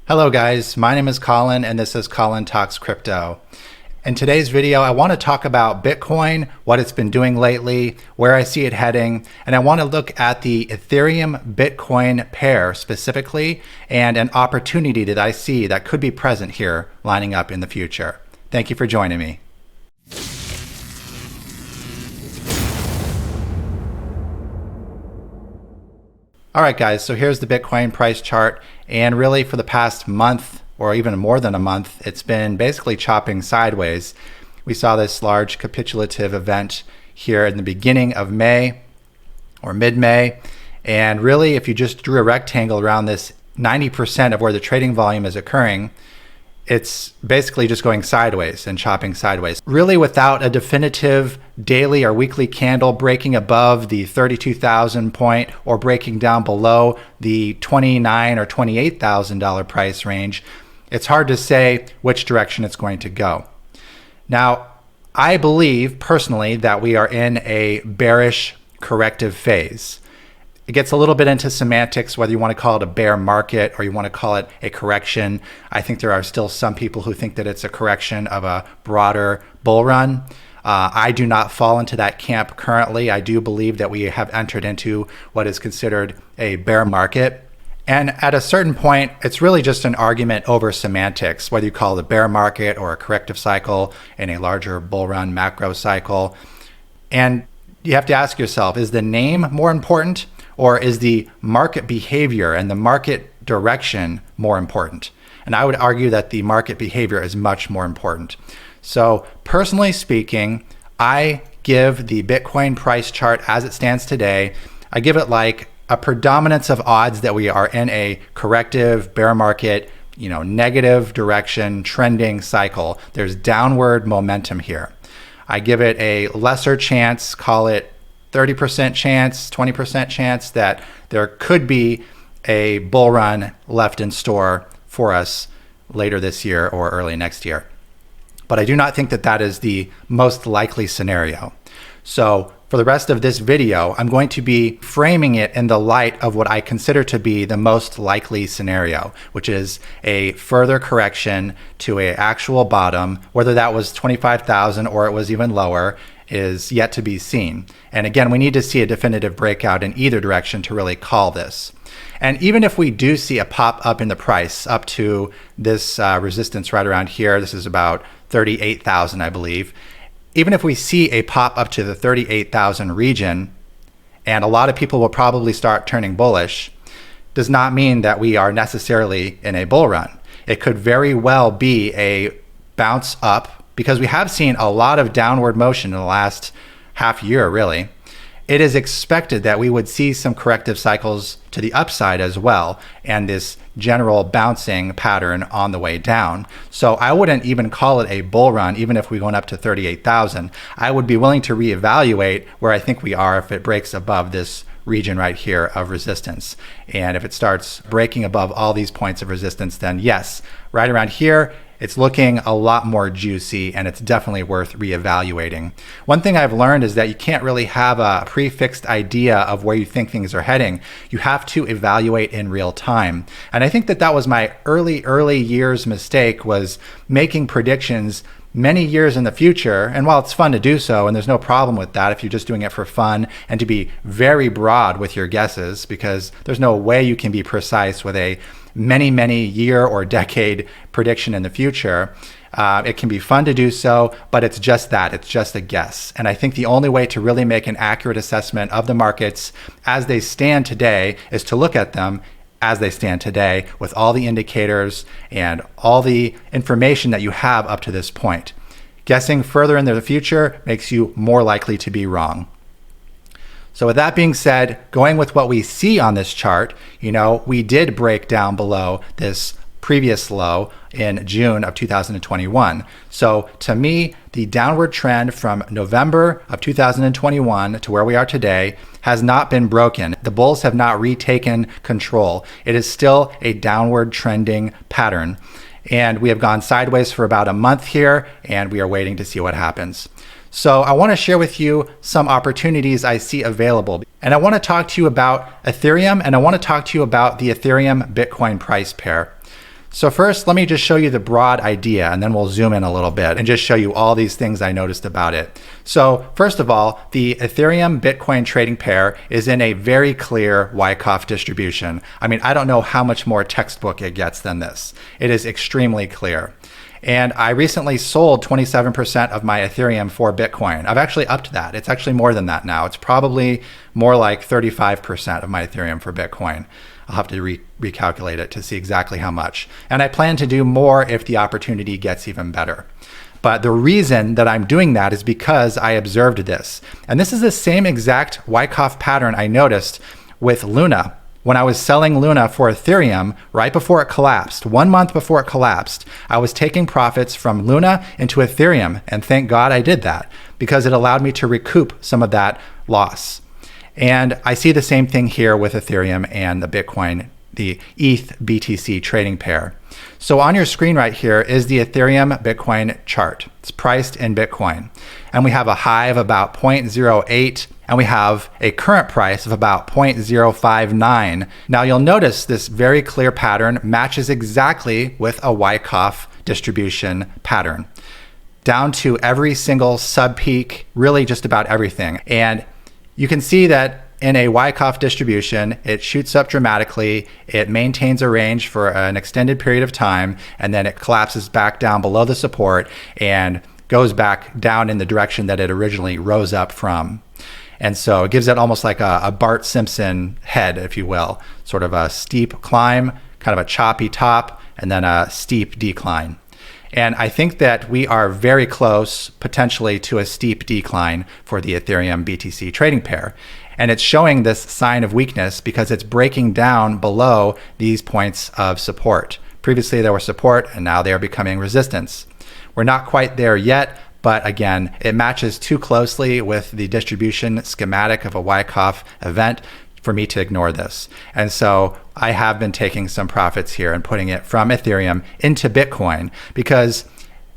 Hello guys, my name is Colin and this is Colin Talks Crypto. In today's video, I want to talk about Bitcoin, what it's been doing lately, where I see it heading, and I want to look at the Ethereum Bitcoin pair specifically and an opportunity that I see that could be present here lining up in the future. Thank you for joining me. All right, guys, so here's the Bitcoin price chart. And really for the past month or even more than a month, it's been basically chopping sideways. We saw this large capitulative event here in the beginning of May or mid-May. And really, if you just drew a rectangle around this 90% of where the trading volume is occurring, it's basically just going sideways and chopping sideways. Really without a definitive daily or weekly candle breaking above the 32,000 point or breaking down below the $29,000 or $28,000 price range, it's hard to say which direction it's going to go. Now, I believe personally that we are in a bearish corrective phase. It gets a little bit into semantics, whether you want to call it a bear market or you want to call it a correction. I think there are still some people who think that it's a correction of a broader bull run. I do not fall into that camp currently. I do believe that we have entered into what is considered a bear market. And at a certain point, it's really just an argument over semantics, whether you call it a bear market or a corrective cycle in a larger bull run macro cycle. And you have to ask yourself, is the name more important? Or is the market behavior and the market direction more important? And I would argue that the market behavior is much more important. So personally speaking, I give the Bitcoin price chart as it stands today, I give it like a predominance of odds that we are in a corrective bear market, negative direction, trending cycle. There's downward momentum here. I give it a lesser chance, call it 30% chance, 20% chance that there could be a bull run left in store for us later this year or early next year. But I do not think that that is the most likely scenario. So for the rest of this video, I'm going to be framing it in the light of what I consider to be the most likely scenario, which is a further correction to an actual bottom, whether that was 25,000 or it was even lower, is yet to be seen. And again, we need to see a definitive breakout in either direction to really call this. And even if we do see a pop up in the price up to this resistance right around here, this is about 38,000, I believe. Even if we see a pop up to the 38,000 region, and a lot of people will probably start turning bullish, does not mean that we are necessarily in a bull run. It could very well be a bounce up, because we have seen a lot of downward motion in the last half year, really. It is expected that we would see some corrective cycles to the upside as well, and this general bouncing pattern on the way down. So I wouldn't even call it a bull run, even if we went up to 38,000. I would be willing to reevaluate where I think we are if it breaks above this region right here of resistance. And if it starts breaking above all these points of resistance, then yes, right around here, it's looking a lot more juicy and it's definitely worth reevaluating. One thing I've learned is that you can't really have a prefixed idea of where you think things are heading. You have to evaluate in real time. And I think that that was my early years mistake, was making predictions many years in the future. And while it's fun to do so, and there's no problem with that if you're just doing it for fun and to be very broad with your guesses, because there's no way you can be precise with a many year or decade prediction in the future. It can be fun to do so, but it's just that. It's just a guess. And I think the only way to really make an accurate assessment of the markets as they stand today is to look at them as they stand today with all the indicators and all the information that you have up to this point. Guessing further into the future makes you more likely to be wrong. So with that being said, going with what we see on this chart, we did break down below this previous low in June of 2021. So to me, the downward trend from November of 2021 to where we are today has not been broken. The bulls have not retaken control. It is still a downward trending pattern. And we have gone sideways for about a month here, and we are waiting to see what happens. So I want to share with you some opportunities I see available. And I want to talk to you about Ethereum, and I want to talk to you about the Ethereum Bitcoin price pair. So first, let me just show you the broad idea, and then we'll zoom in a little bit and just show you all these things I noticed about it. So first of all, the Ethereum Bitcoin trading pair is in a very clear Wyckoff distribution. I mean, I don't know how much more textbook it gets than this. It is extremely clear. And I recently sold 27% of my Ethereum for Bitcoin. I've actually upped that. It's actually more than that now. It's probably more like 35% of my Ethereum for Bitcoin. I'll have to recalculate it to see exactly how much. And I plan to do more if the opportunity gets even better. But the reason that I'm doing that is because I observed this. And this is the same exact Wyckoff pattern I noticed with Luna. When I was selling Luna for Ethereum right before it collapsed, 1 month before it collapsed, I was taking profits from Luna into Ethereum. And thank God I did that because it allowed me to recoup some of that loss. And I see the same thing here with Ethereum and the Bitcoin, the ETH BTC trading pair. So on your screen right here is the Ethereum Bitcoin chart. It's priced in Bitcoin. And we have a high of about 0.08, and we have a current price of about 0.059. Now you'll notice this very clear pattern matches exactly with a Wyckoff distribution pattern, down to every single sub-peak, really just about everything. And you can see that in a Wyckoff distribution, it shoots up dramatically, it maintains a range for an extended period of time, and then it collapses back down below the support and goes back down in the direction that it originally rose up from. And so it gives it almost like a Bart Simpson head, if you will, sort of a steep climb, kind of a choppy top, and then a steep decline. And I think that we are very close, potentially, to a steep decline for the Ethereum BTC trading pair. And it's showing this sign of weakness because it's breaking down below these points of support. Previously, there was support, and now they are becoming resistance. We're not quite there yet, but again, it matches too closely with the distribution schematic of a Wyckoff event for me to ignore this. And so I have been taking some profits here and putting it from Ethereum into Bitcoin because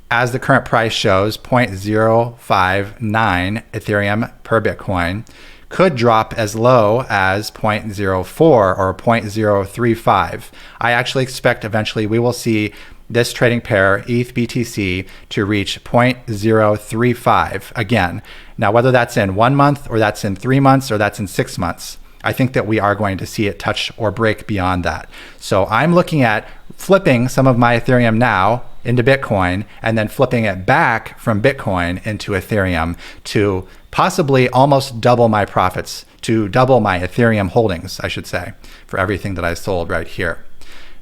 as the current price shows, 0.059 Ethereum per Bitcoin could drop as low as 0.04 or 0.035. I actually expect eventually we will see this trading pair, ETH BTC, to reach 0.035 again. Now, whether that's in 1 month or that's in 3 months or that's in 6 months, I think that we are going to see it touch or break beyond that. So I'm looking at flipping some of my Ethereum now into Bitcoin and then flipping it back from Bitcoin into Ethereum to possibly almost double my profits, to double my Ethereum holdings, I should say, for everything that I sold right here.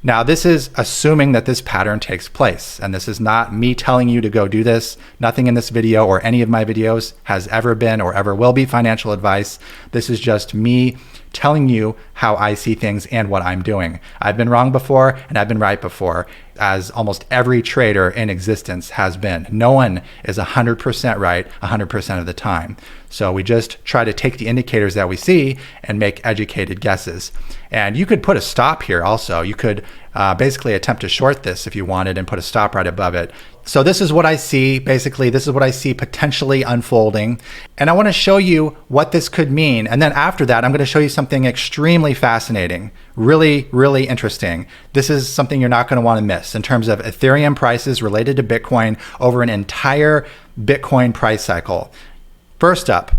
Now, this is assuming that this pattern takes place, and this is not me telling you to go do this. Nothing in this video or any of my videos has ever been or ever will be financial advice. This is just me telling you how I see things and what I'm doing. I've been wrong before and I've been right before, as almost every trader in existence has been. No one is 100% right 100% of the time. So we just try to take the indicators that we see and make educated guesses. And you could put a stop here also. You could basically attempt to short this if you wanted and put a stop right above it. So this is what I see. Basically, this is what I see potentially unfolding. And I want to show you what this could mean. And then after that, I'm going to show you something extremely fascinating, really, really interesting. This is something you're not going to want to miss in terms of Ethereum prices related to Bitcoin over an entire Bitcoin price cycle. First up,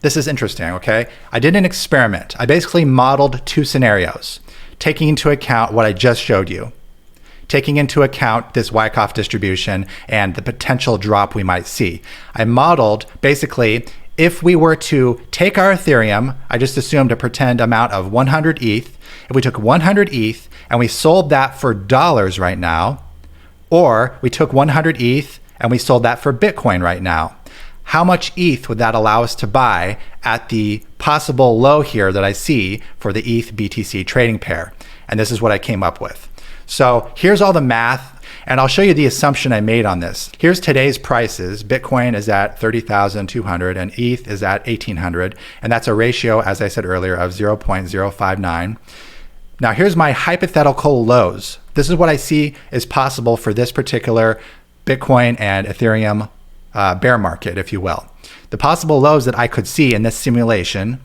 this is interesting, okay? I did an experiment. I basically modeled two scenarios, taking into account what I just showed you, taking into account this Wyckoff distribution and the potential drop we might see. I modeled basically if we were to take our Ethereum, I just assumed a pretend amount of 100 ETH. If we took 100 ETH and we sold that for dollars right now, or we took 100 ETH and we sold that for Bitcoin right now, how much ETH would that allow us to buy at the possible low here that I see for the ETH BTC trading pair? And this is what I came up with. So here's all the math, and I'll show you the assumption I made on this. Here's today's prices. Bitcoin is at 30,200 and ETH is at 1,800. And that's a ratio, as I said earlier, of 0.059. Now here's my hypothetical lows. This is what I see is possible for this particular Bitcoin and Ethereum bear market, if you will. The possible lows that I could see in this simulation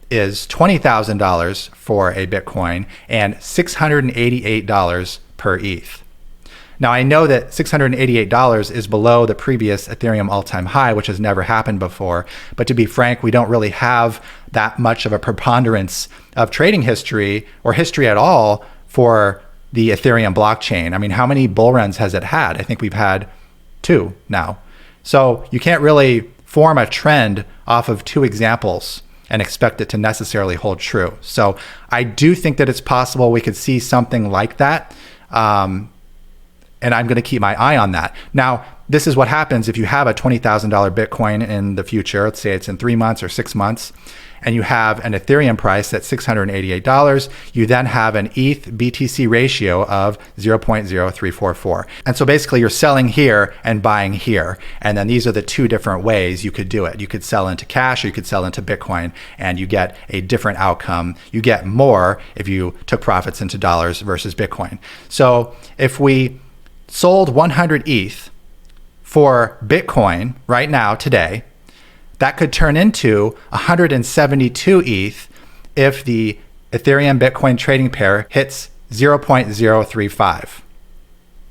is $20,000 for a Bitcoin and $688 per ETH. Now, I know that $688 is below the previous Ethereum all-time high, which has never happened before. But to be frank, we don't really have that much of a preponderance of trading history or history at all for the Ethereum blockchain. I mean, how many bull runs has it had? I think we've had 2 now. So you can't really form a trend off of 2 examples and expect it to necessarily hold true. So I do think that it's possible we could see something like that. And I'm going to keep my eye on that. Now, this is what happens if you have a $20,000 Bitcoin in the future. Let's say it's in 3 months or 6 months, and you have an Ethereum price at $688. You then have an ETH BTC ratio of 0.0344. And so basically you're selling here and buying here. And then these are the 2 different ways you could do it. You could sell into cash or you could sell into Bitcoin, and you get a different outcome. You get more if you took profits into dollars versus Bitcoin. So if we sold 100 ETH for Bitcoin right now, today, that could turn into 172 ETH if the Ethereum Bitcoin trading pair hits 0.035.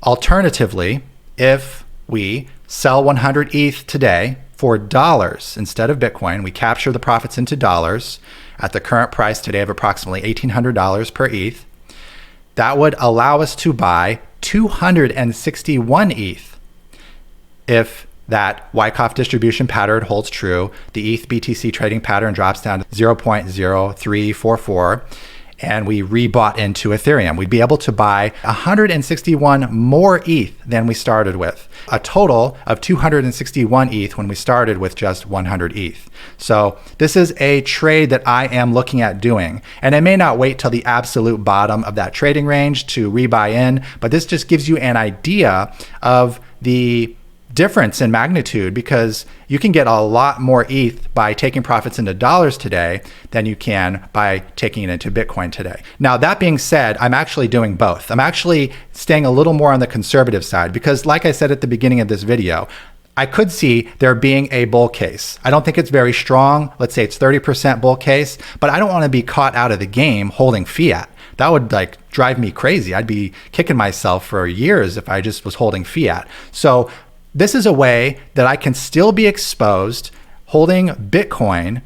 Alternatively, if we sell 100 ETH today for dollars instead of Bitcoin, we capture the profits into dollars at the current price today of approximately $1,800 per ETH. That would allow us to buy 261 ETH. If that Wyckoff distribution pattern holds true, the ETH BTC trading pattern drops down to 0.0344, and we rebought into Ethereum, we'd be able to buy 161 more ETH than we started with. A total of 261 ETH when we started with just 100 ETH. So this is a trade that I am looking at doing. And I may not wait till the absolute bottom of that trading range to rebuy in, but this just gives you an idea of the difference in magnitude, because you can get a lot more ETH by taking profits into dollars today than you can by taking it into Bitcoin today. Now, that being said, I'm actually doing both. I'm actually staying a little more on the conservative side because, like I said at the beginning of this video, I could see there being a bull case. I don't think it's very strong. Let's say it's 30% bull case, but I don't want to be caught out of the game holding fiat. That would drive me crazy. I'd be kicking myself for years if I just was holding fiat. So this is a way that I can still be exposed holding Bitcoin,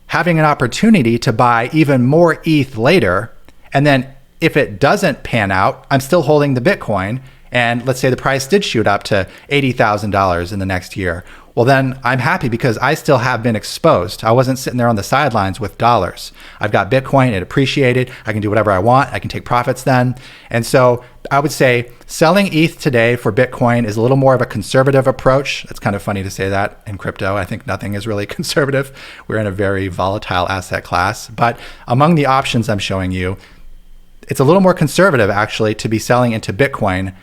having an opportunity to buy even more ETH later. And then if it doesn't pan out, I'm still holding the Bitcoin. And let's say the price did shoot up to $80,000 in the next year. Well, then I'm happy because I still have been exposed. I wasn't sitting there on the sidelines with dollars. I've got Bitcoin, it appreciated. I can do whatever I want. I can take profits then. And so I would say selling ETH today for Bitcoin is a little more of a conservative approach. It's kind of funny to say that in crypto. I think nothing is really conservative. We're in a very volatile asset class. But among the options I'm showing you, it's a little more conservative actually to be selling into Bitcoin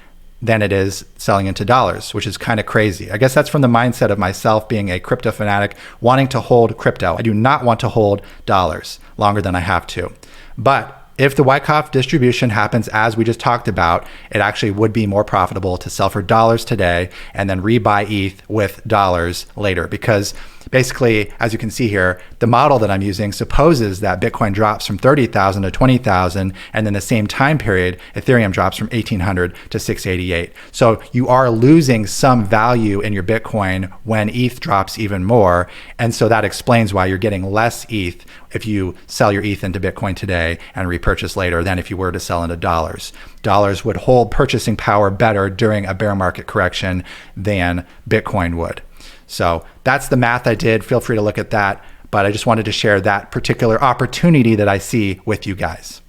than it is selling into dollars, which is kind of crazy. I guess that's from the mindset of myself being a crypto fanatic, wanting to hold crypto. I do not want to hold dollars longer than I have to. But if the Wyckoff distribution happens as we just talked about, it actually would be more profitable to sell for dollars today and then rebuy ETH with dollars later, because basically, as you can see here, the model that I'm using supposes that Bitcoin drops from 30,000 to 20,000, and in the same time period, Ethereum drops from 1,800 to 688. So you are losing some value in your Bitcoin when ETH drops even more, and so that explains why you're getting less ETH if you sell your ETH into Bitcoin today and repurchase later than if you were to sell into dollars. Dollars would hold purchasing power better during a bear market correction than Bitcoin would. So that's the math I did. Feel free to look at that. But I just wanted to share that particular opportunity that I see with you guys.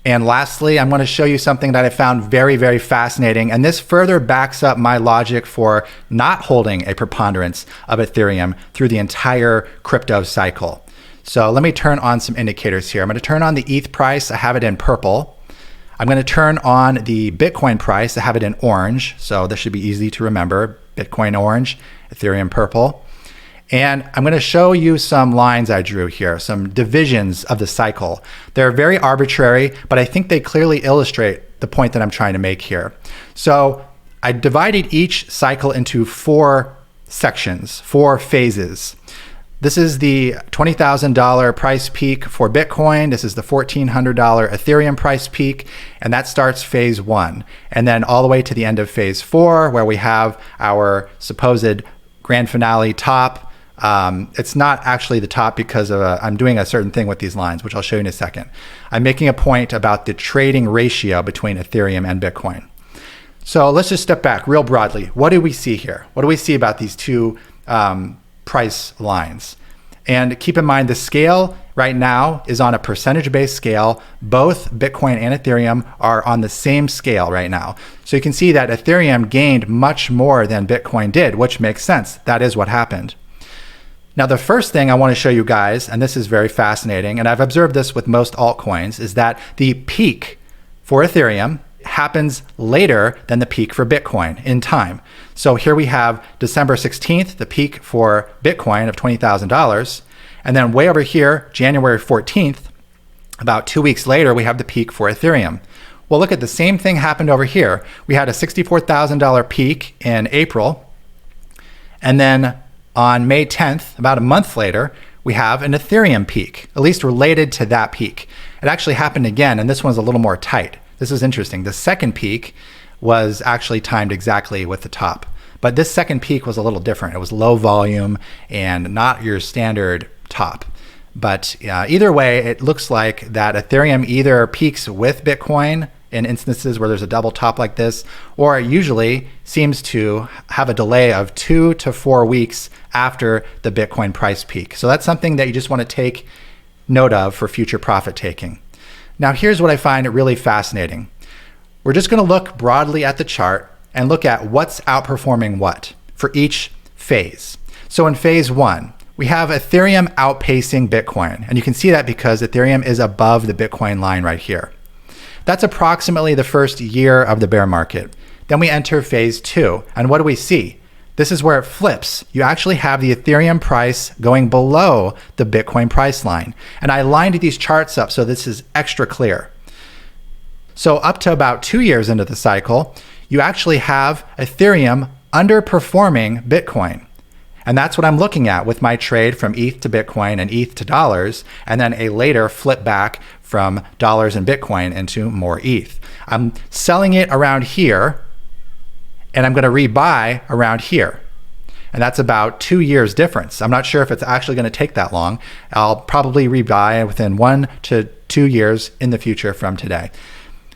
And lastly, I'm going to show you something that I found very, very fascinating. And this further backs up my logic for not holding a preponderance of Ethereum through the entire crypto cycle. So let me turn on some indicators here. I'm going to turn on the ETH price. I have it in purple. I'm going to turn on the Bitcoin price. I have it in orange. So this should be easy to remember. Bitcoin orange, Ethereum purple. And I'm going to show you some lines I drew here, some divisions of the cycle. They're very arbitrary, but I think they clearly illustrate the point that I'm trying to make here. So I divided each cycle into 4 sections, 4 phases. This is the $20,000 price peak for Bitcoin. This is the $1,400 Ethereum price peak, and that starts phase 1. And then all the way to the end of phase 4, where we have our supposed grand finale top. It's not actually the top because of I'm doing a certain thing with these lines, which I'll show you in a second. I'm making a point about the trading ratio between Ethereum and Bitcoin. So let's just step back real broadly. What do we see here? What do we see about these two price lines? And keep in mind, the scale right now is on a percentage-based scale. Both Bitcoin and Ethereum are on the same scale right now. So you can see that Ethereum gained much more than Bitcoin did, which makes sense. That is what happened. Now, the first thing I want to show you guys, and this is very fascinating, and I've observed this with most altcoins, is that the peak for Ethereum happens later than the peak for Bitcoin in time. So here we have December 16th, the peak for Bitcoin of $20,000. And then way over here, January 14th, about 2 weeks later, we have the peak for Ethereum. Well, look at the same thing happened over here. We had a $64,000 peak in April. And then on May 10th, about a month later, we have an Ethereum peak, at least related to that peak. It actually happened again, and this one's a little more tight. This is interesting. The second peak was actually timed exactly with the top. But this second peak was a little different. It was low volume and not your standard top. But either way, it looks like that Ethereum either peaks with Bitcoin in instances where there's a double top like this, or it usually seems to have a delay of 2 to 4 weeks after the Bitcoin price peak. So that's something that you just want to take note of for future profit taking. Now, here's what I find really fascinating. We're just going to look broadly at the chart and look at what's outperforming what for each phase. So in phase 1, we have Ethereum outpacing Bitcoin. And you can see that because Ethereum is above the Bitcoin line right here. That's approximately the first year of the bear market. Then we enter phase 2. And what do we see? This is where it flips. You actually have the Ethereum price going below the Bitcoin price line. And I lined these charts up so this is extra clear. So up to about 2 years into the cycle, you actually have Ethereum underperforming Bitcoin. And that's what I'm looking at with my trade from ETH to Bitcoin and ETH to dollars, and then a later flip back from dollars and Bitcoin into more ETH. I'm selling it around here, and I'm going to rebuy around here. And that's about 2 years difference. I'm not sure if it's actually going to take that long. I'll probably rebuy within 1 to 2 years in the future from today.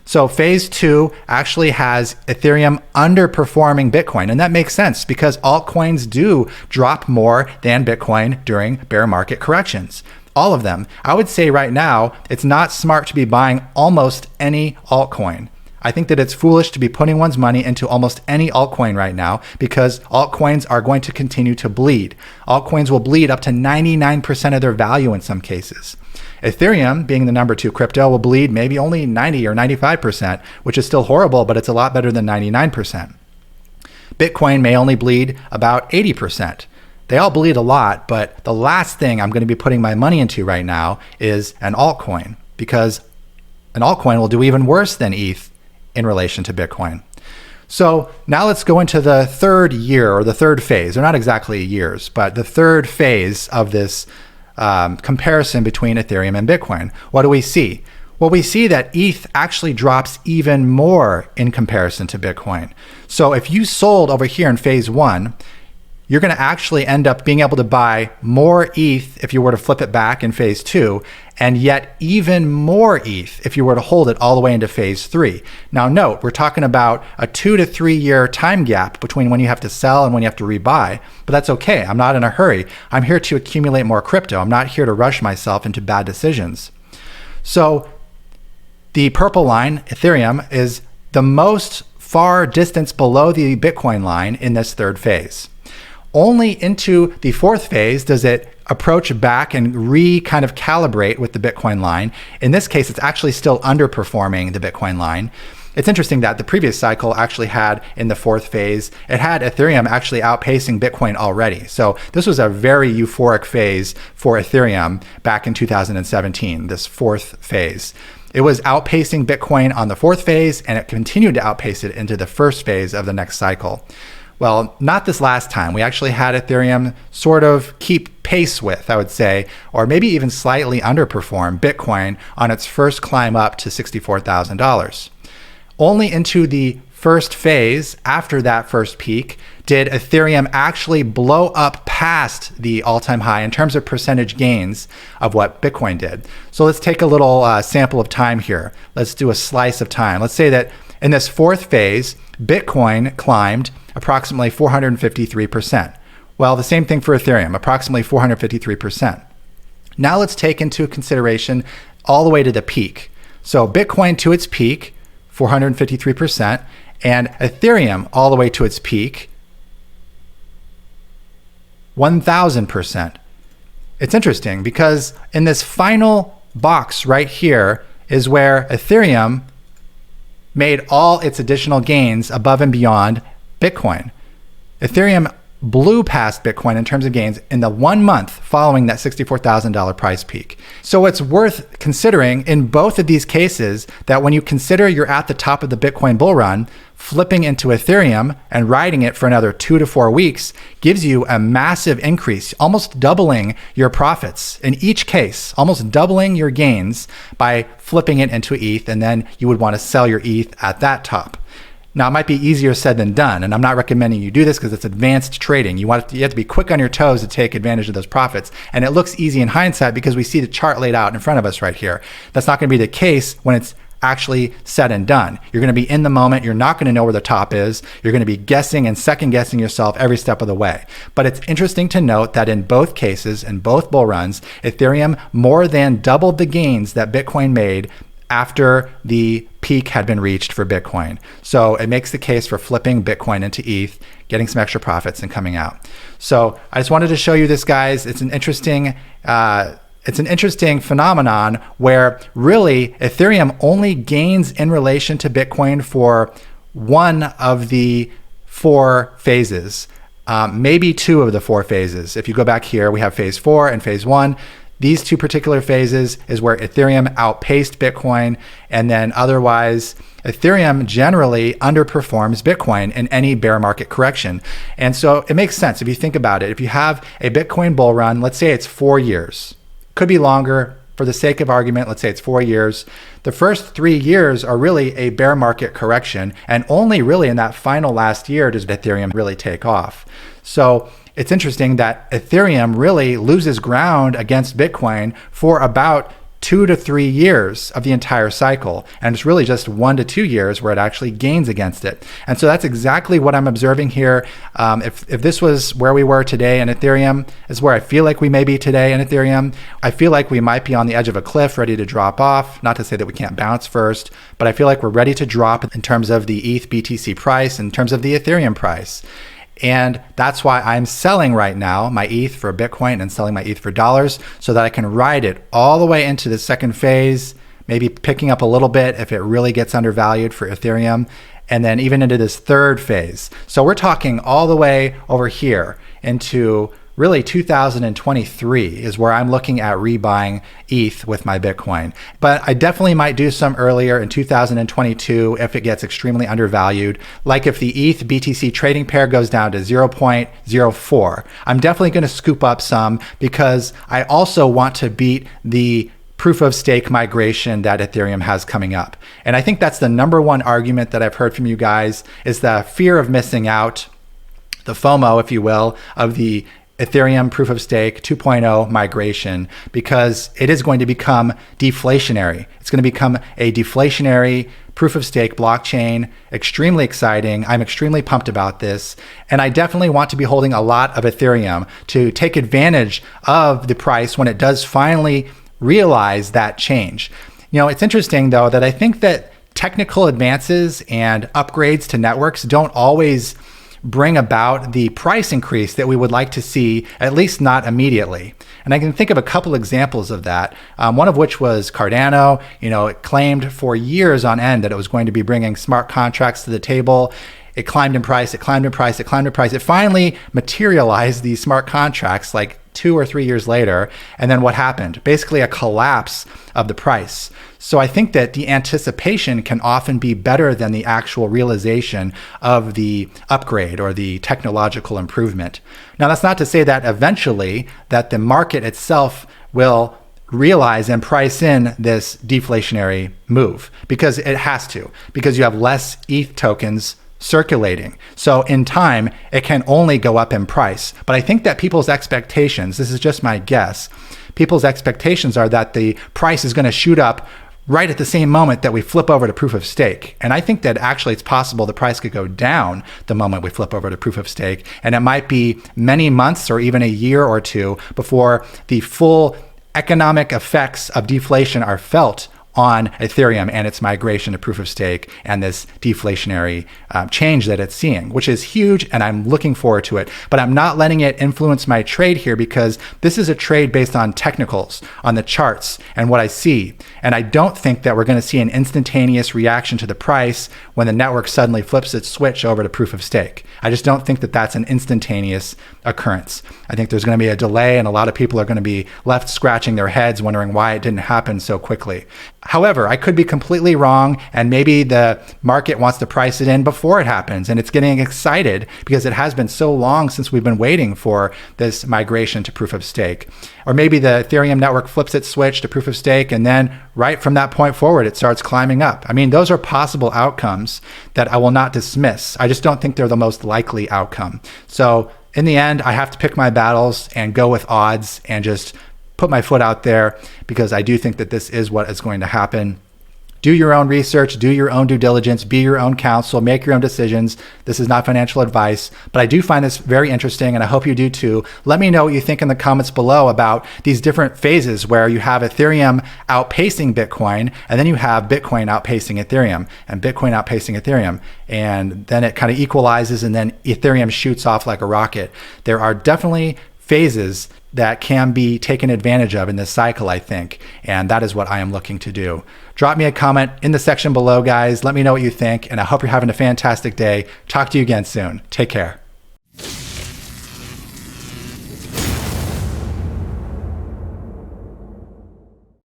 So phase 2 actually has Ethereum underperforming Bitcoin. And that makes sense because altcoins do drop more than Bitcoin during bear market corrections. All of them. I would say right now, it's not smart to be buying almost any altcoin. I think that it's foolish to be putting one's money into almost any altcoin right now because altcoins are going to continue to bleed. Altcoins will bleed up to 99% of their value in some cases. Ethereum, being the number 2 crypto, will bleed maybe only 90 or 95%, which is still horrible, but it's a lot better than 99%. Bitcoin may only bleed about 80%. They all bleed a lot, but the last thing I'm going to be putting my money into right now is an altcoin because an altcoin will do even worse than ETH in relation to Bitcoin. So now let's go into the third year or the third phase. They're not exactly years, but the third phase of this comparison between Ethereum and Bitcoin. What do we see? Well, we see that ETH actually drops even more in comparison to Bitcoin. So if you sold over here in phase 1, you're going to actually end up being able to buy more ETH if you were to flip it back in phase 2, and yet even more ETH if you were to hold it all the way into phase 3. Now note, we're talking about a 2 to 3 year time gap between when you have to sell and when you have to rebuy, but that's okay. I'm not in a hurry. I'm here to accumulate more crypto. I'm not here to rush myself into bad decisions. So the purple line, Ethereum, is the most far distance below the Bitcoin line in this third phase. Only into the fourth phase does it approach back and kind of calibrate with the Bitcoin line. In this case, it's actually still underperforming the Bitcoin line. It's interesting that the previous cycle actually had in the fourth phase, it had Ethereum actually outpacing Bitcoin already. So this was a very euphoric phase for Ethereum back in 2017, this fourth phase. It was outpacing Bitcoin on the fourth phase, and it continued to outpace it into the first phase of the next cycle. Well, not this last time. We actually had Ethereum sort of keep pace with, I would say, or maybe even slightly underperform Bitcoin on its first climb up to $64,000. Only into the first phase, after that first peak, did Ethereum actually blow up past the all-time high in terms of percentage gains of what Bitcoin did. So let's take a little sample of time here. Let's do a slice of time. Let's say that in this fourth phase, Bitcoin climbed approximately 453%. Well, the same thing for Ethereum, approximately 453%. Now let's take into consideration all the way to the peak. So Bitcoin to its peak, 453%, and Ethereum all the way to its peak, 1,000%. It's interesting because in this final box right here is where Ethereum made all its additional gains above and beyond Bitcoin. Ethereum blew past Bitcoin in terms of gains in the 1 month following that $64,000 price peak. So it's worth considering in both of these cases that when you consider you're at the top of the Bitcoin bull run, flipping into Ethereum and riding it for another 2 to 4 weeks gives you a massive increase, almost doubling your profits in each case, almost doubling your gains by flipping it into ETH, and then you would want to sell your ETH at that top. Now, it might be easier said than done, and I'm not recommending you do this because it's advanced trading. You have to be quick on your toes to take advantage of those profits, and it looks easy in hindsight because we see the chart laid out in front of us right here. That's not going to be the case when it's actually said and done. You're going to be in the moment. You're not going to know where the top is. You're going to be guessing and second guessing yourself every step of the way. But it's interesting to note that in both cases, in both bull runs, Ethereum more than doubled the gains that Bitcoin made after the peak had been reached for Bitcoin. So it makes the case for flipping Bitcoin into ETH, getting some extra profits and coming out. So I just wanted to show you this, guys. It's an interesting phenomenon where really Ethereum only gains in relation to Bitcoin for one of the 4 phases, maybe 2 of the 4 phases. If you go back here, we have phase 4 and phase 1. These 2 particular phases is where Ethereum outpaced Bitcoin, and then otherwise Ethereum generally underperforms Bitcoin in any bear market correction. And so it makes sense if you think about it. If you have a Bitcoin bull run, let's say it's 4 years, could be longer. For the sake of argument, let's say it's 4 years. The first 3 years are really a bear market correction, and only really in that final last year does Ethereum really take off. So it's interesting that Ethereum really loses ground against Bitcoin for about 2 to 3 years of the entire cycle. And it's really just 1 to 2 years where it actually gains against it. And so that's exactly what I'm observing here. If this was where we were today in Ethereum, is where I feel like we may be today in Ethereum. I feel like we might be on the edge of a cliff ready to drop off. Not to say that we can't bounce first, but I feel like we're ready to drop in terms of the ETH BTC price, in terms of the Ethereum price. And that's why I'm selling right now my ETH for Bitcoin and selling my ETH for dollars so that I can ride it all the way into the second phase, maybe picking up a little bit if it really gets undervalued for Ethereum, and then even into this third phase. So we're talking all the way over here into really 2023 is where I'm looking at rebuying ETH with my Bitcoin. But I definitely might do some earlier in 2022 if it gets extremely undervalued. Like if the ETH BTC trading pair goes down to 0.04, I'm definitely going to scoop up some because I also want to beat the proof of stake migration that Ethereum has coming up. And I think that's the number one argument that I've heard from you guys is the fear of missing out, the FOMO, if you will, of the Ethereum proof of stake 2.0 migration, because it is going to become deflationary. It's going to become a deflationary proof of stake blockchain. Extremely exciting. I'm extremely pumped about this. And I definitely want to be holding a lot of Ethereum to take advantage of the price when it does finally realize that change. You know, it's interesting though that I think that technical advances and upgrades to networks don't always bring about the price increase that we would like to see, at least not immediately. And I can think of a couple examples of that, one of which was Cardano. You know, it claimed for years on end that it was going to be bringing smart contracts to the table. It climbed in price, it climbed in price, it climbed in price. It finally materialized these smart contracts like 2 or 3 years later. And then what happened? Basically a collapse of the price. So I think that the anticipation can often be better than the actual realization of the upgrade or the technological improvement. Now, that's not to say that eventually that the market itself will realize and price in this deflationary move, because it has to, because you have less ETH tokens circulating. So in time, it can only go up in price. But I think that people's expectations, this is just my guess, people's expectations are that the price is going to shoot up right at the same moment that we flip over to proof of stake. And I think that actually it's possible the price could go down the moment we flip over to proof of stake. And it might be many months or even a year or two before the full economic effects of deflation are felt on Ethereum and its migration to proof of stake and this deflationary change that it's seeing, which is huge, and I'm looking forward to it. But I'm not letting it influence my trade here, because this is a trade based on technicals, on the charts and what I see. And I don't think that we're going to see an instantaneous reaction to the price when the network suddenly flips its switch over to proof of stake. I just don't think that that's an instantaneous occurrence. I think there's going to be a delay, and a lot of people are going to be left scratching their heads wondering why it didn't happen so quickly. However, I could be completely wrong, and maybe the market wants to price it in before it happens, and it's getting excited because it has been so long since we've been waiting for this migration to proof of stake. Or maybe the Ethereum network flips its switch to proof of stake, and then right from that point forward, it starts climbing up. I mean, those are possible outcomes that I will not dismiss. I just don't think they're the most likely outcome. So in the end, I have to pick my battles and go with odds and just put my foot out there, because I do think that this is what is going to happen. Do your own research, do your own due diligence, be your own counsel, make your own decisions. This is not financial advice, but I do find this very interesting, and I hope you do too. Let me know what you think in the comments below about these different phases where you have Ethereum outpacing Bitcoin, and then you have Bitcoin outpacing Ethereum, and Bitcoin outpacing Ethereum, and then it kind of equalizes, and then Ethereum shoots off like a rocket. There are definitely phases that can be taken advantage of in this cycle, I think, and that is what I am looking to do. Drop me a comment in the section below, guys. Let me know what you think, and I hope you're having a fantastic day. Talk to you again soon. Take care.